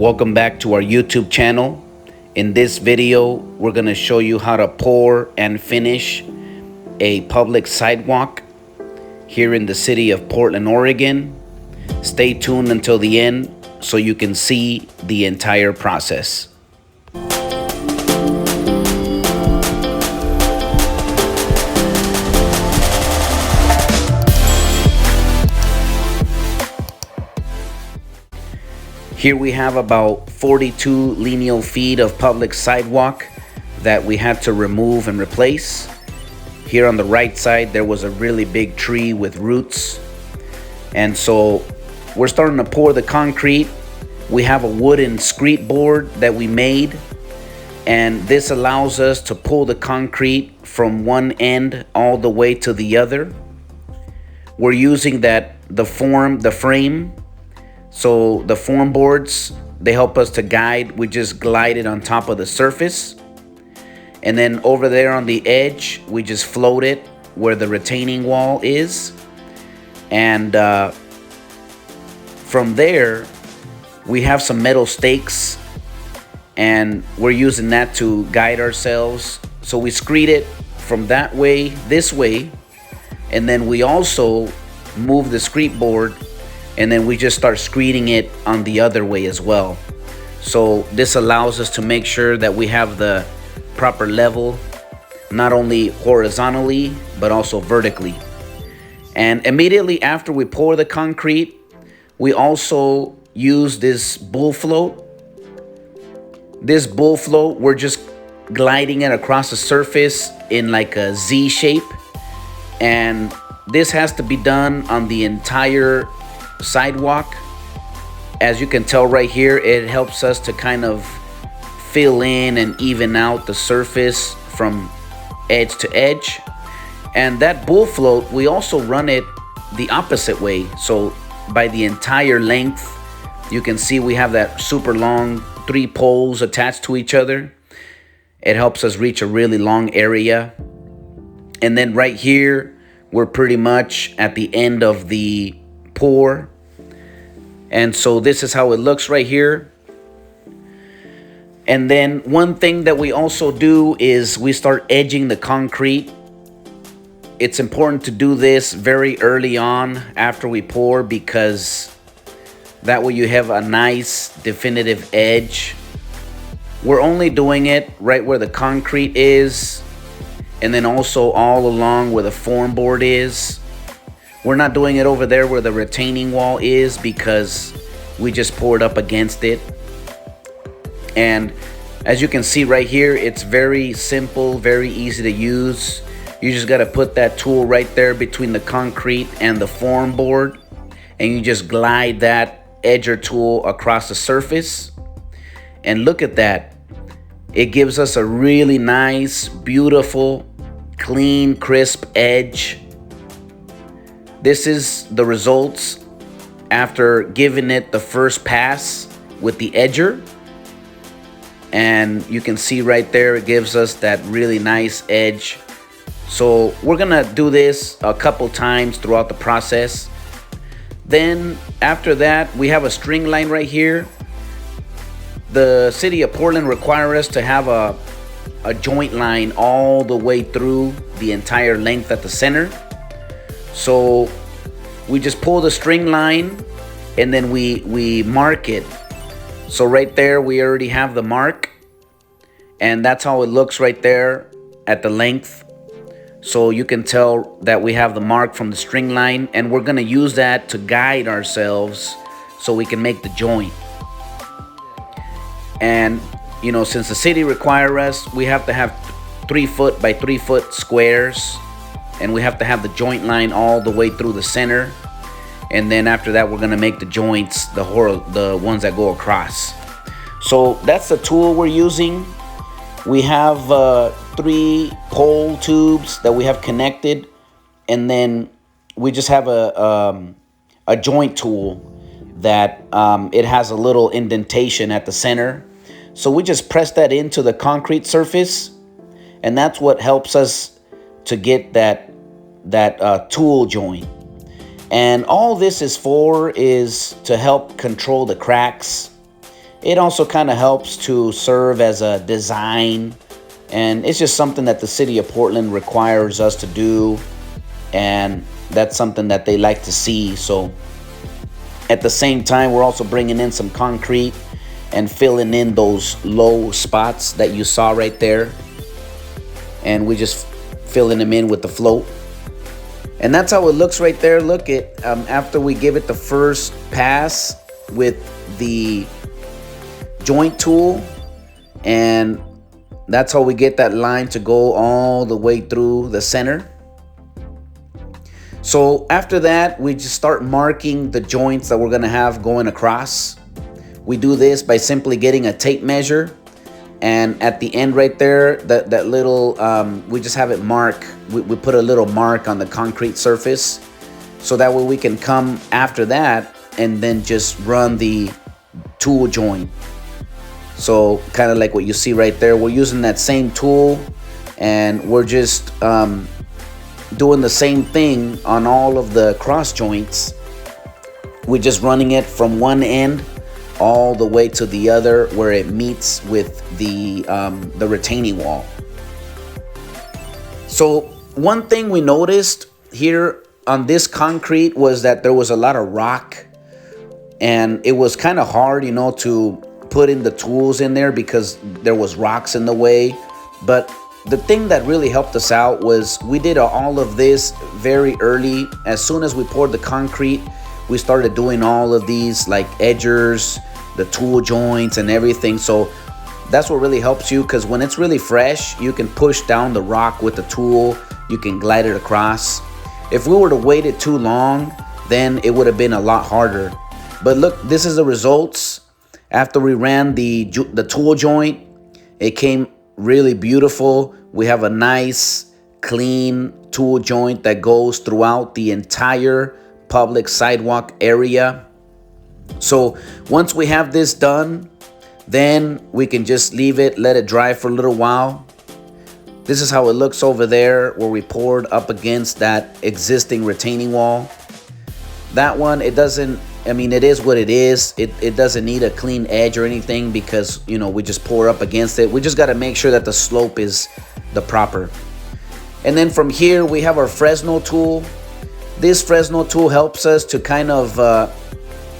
Welcome back to our YouTube channel. In this video, we're going to show you how to pour and finish a public sidewalk here in the city of Portland, Oregon. Stay tuned until the end so you can see the entire process. Here we have about 42 lineal feet of public sidewalk that we had to remove and replace. Here on the right side, there was a really big tree with roots. And so we're starting to pour the concrete. We have a wooden screed board that we made. And this allows us to pull the concrete from one end all the way to the other. We're using the frame. So the form boards, they help us to guide. We just glide it on top of the surface. And then over there on the edge, we just float it where the retaining wall is. And from there, we have some metal stakes. And we're using that to guide ourselves. So we screed it from that way, this way. And then we also move the screed board, and then we just start screeding it on the other way as well. So this allows us to make sure that we have the proper level, not only horizontally, but also vertically. And immediately after we pour the concrete, we also use this bull float. This bull float, we're just gliding it across the surface in like a Z shape. And this has to be done on the entire sidewalk. As you can tell right here, it helps us to kind of fill in and even out the surface from edge to edge. And that bull float, we also run it the opposite way. So by the entire length, you can see we have that super long 3 poles attached to each other. It helps us reach a really long area. And then right here, we're pretty much at the end of the pour. And so this is how it looks right here. And then one thing that we also do is we start edging the concrete. It's important to do this very early on after we pour, because that way you have a nice definitive edge. We're only doing it right where the concrete is, and then also all along where the form board is. We're not doing it over there where the retaining wall is, because we just poured up against it. And as you can see right here, it's very simple, very easy to use. You just got to put that tool right there between the concrete and the form board, and you just glide that edger tool across the surface. And look at that. It gives us a really nice, beautiful, clean, crisp edge. This is the results after giving it the first pass with the edger. And you can see right there, it gives us that really nice edge. So we're gonna do this a couple times throughout the process. Then after that, we have a string line right here. The city of Portland requires us to have a joint line all the way through the entire length at the center. So we just pull the string line, and then we mark it. So right there, we already have the mark, and that's how it looks right there at the length. So you can tell that we have the mark from the string line, and we're gonna use that to guide ourselves so we can make the joint. And you know, since the city requires us, we have to have 3 foot by 3 foot squares. And we have to have the joint line all the way through the center. And then after that, we're gonna make the joints, the ones that go across. So that's the tool we're using. We have 3 pole tubes that we have connected. And then we just have a joint tool that it has a little indentation at the center. So we just press that into the concrete surface. And that's what helps us to get that tool joint. And all this is for is to help control the cracks It also kind of helps to serve as a design, and it's just something that the city of Portland requires us to do, and that's something that they like to see. So at the same time, we're also bringing in some concrete and filling in those low spots that you saw right there, and we just filling them in with the float. And that's how it looks right there. Look at after we give it the first pass with the joint tool, and that's how we get that line to go all the way through the center. So after that, we just start marking the joints that we're gonna have going across. We do this by simply getting a tape measure, and at the end right there, that little, we just have it mark. We put a little mark on the concrete surface, so that way we can come after that and then just run the tool joint. So kind of like what you see right there, we're using that same tool, and we're just doing the same thing on all of the cross joints. We're just running it from one end all the way to the other where it meets with the retaining wall. So one thing we noticed here on this concrete was that there was a lot of rock, and it was kind of hard, you know, to put in the tools in there because there was rocks in the way. But the thing that really helped us out was we did all of this very early. As soon as we poured the concrete, we started doing all of these like edgers, the tool joints and everything. So that's what really helps you, because when it's really fresh, you can push down the rock with the tool, you can glide it across. If we were to wait it too long, then it would have been a lot harder. But look, this is the results. After we ran the tool joint, it came really beautiful. We have a nice, clean tool joint that goes throughout the entire public sidewalk area. So once we have this done, then we can just leave it, let it dry for a little while. This is how it looks over there where we poured up against that existing retaining wall. That one, it doesn't, I mean, it is what it is. It doesn't need a clean edge or anything because, you know, we just pour up against it. We just got to make sure that the slope is the proper. And then from here, we have our Fresno tool. This Fresno tool helps us to kind of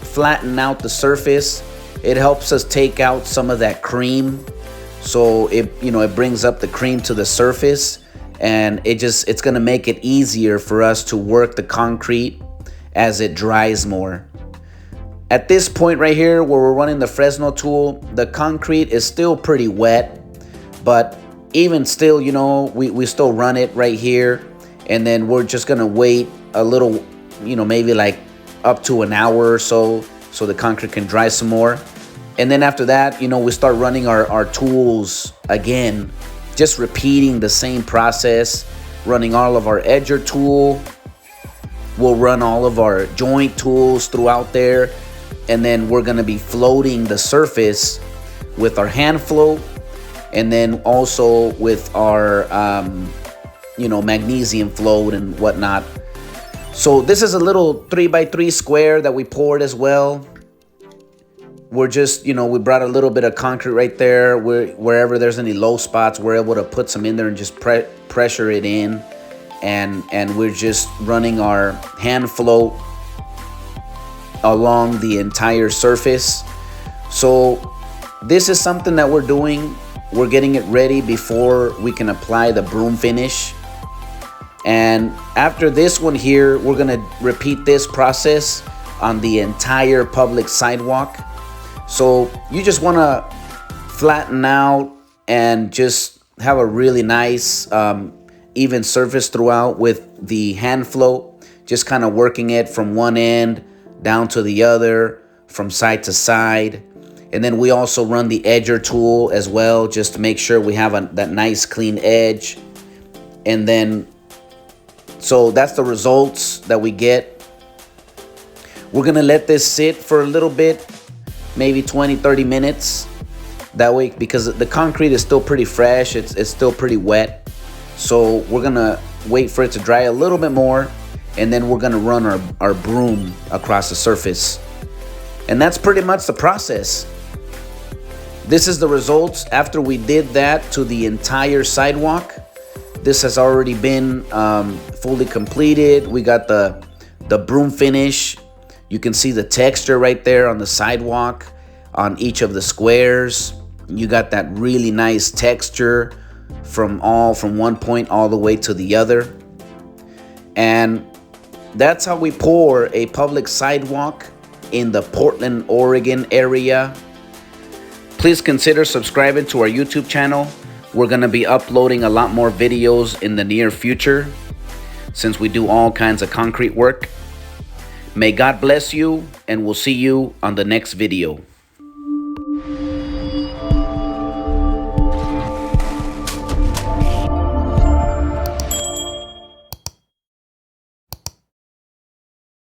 flatten out the surface. It helps us take out some of that cream. So it brings up the cream to the surface, and it's going to make it easier for us to work the concrete as it dries more. At this point right here where we're running the Fresno tool, the concrete is still pretty wet, but even still, you know, we still run it right here, and then we're just gonna wait a little, you know, maybe like up to an hour or so the concrete can dry some more. And then after that, you know, we start running our tools again, just repeating the same process, running all of our edger tool. We'll run all of our joint tools throughout there, and then we're gonna be floating the surface with our hand float, and then also with our magnesium float and whatnot. So this is a little 3x3 square that we poured as well. We're just, you know, we brought a little bit of concrete right there. Wherever there's any low spots, we're able to put some in there and just pressure it in. And we're just running our hand float along the entire surface. So this is something that we're doing. We're getting it ready before we can apply the broom finish. And after this one here, we're gonna repeat this process on the entire public sidewalk. So you just wanna flatten out and just have a really nice even surface throughout with the hand float, just kind of working it from one end down to the other, from side to side. And then we also run the edger tool as well, just to make sure we have that nice clean edge. And then, so that's the results that we get. We're gonna let this sit for a little bit, maybe 20-30 minutes. That way, because the concrete is still pretty fresh, it's still pretty wet. So we're gonna wait for it to dry a little bit more, and then we're gonna run our broom across the surface. And that's pretty much the process. This is the results after we did that to the entire sidewalk. This has already been fully completed. We got the broom finish. You can see the texture right there on the sidewalk on each of the squares. You got that really nice texture from one point all the way to the other. And that's how we pour a public sidewalk in the Portland, Oregon area. Please consider subscribing to our YouTube channel. We're going to be uploading a lot more videos in the near future since we do all kinds of concrete work. May God bless you, and we'll see you on the next video.